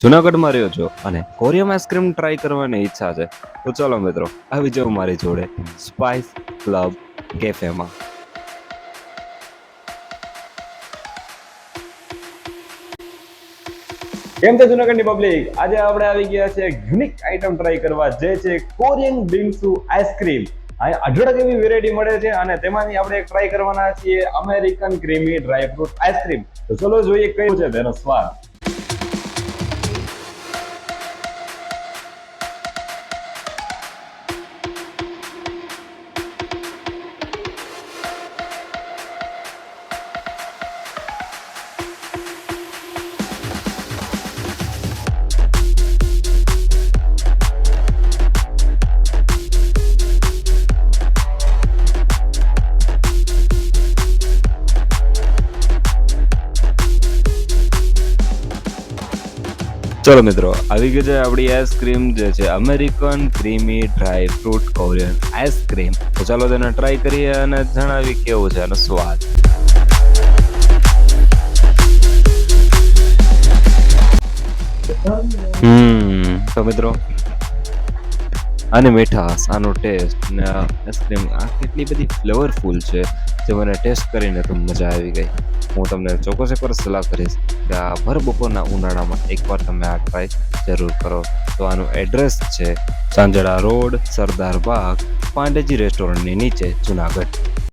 જુનાગઢમાં રહ્યો છો અને કોરિયમ આઈસ્ક્રીમ ટ્રાય કરવાની ઈચ્છા છે તો ચલો મિત્રો આવી જાઓ મારી જોડે સ્પાઇસ ક્લબ કેફેમાં. કેમ છે જુનાગઢની પબ્લિક? આજે આપણે આવી ગયા છે યુનિક આઈટમ ટ્રાય કરવા, જે છે કોરિયન બિંગસુ આઈસ્ક્રીમ. અહીંયા અઢળક એવી વેરાયટી મળે છે અને તેમાંથી આપણે ટ્રાય કરવાના છીએ American creamy dry fruit ice cream. તો ચલો જોઈએ કયું છે તેનો સ્વાદ. ચલો મિત્રો, આવી ગઈ છે આપણી આઈસ્ક્રીમ, જે છે American creamy dry fruit Korean ice cream. તો ચાલો તેને ટ્રાય કરીએ અને જણાવી કેવો છે એનો સ્વાદ. તો મિત્રો, આની મીઠાશ, આનો ટેસ્ટ ને આઈસ્ક્રીમ આ કેટલી બધી ફ્લેવરફુલ છે જે મને ટેસ્ટ કરીને તો મજા આવી ગઈ. હું તમને ચોક્કસ એકવાર સલાહ કરીશ કે આ ભર બપોરના ઉનાળામાં એકવાર તમે આ ટ્રાય જરૂર કરો. તો આનું એડ્રેસ છે ચાંદડા રોડ, સરદાર બાગ, પાંડેજી રેસ્ટોરન્ટની નીચે, જુનાગઢ.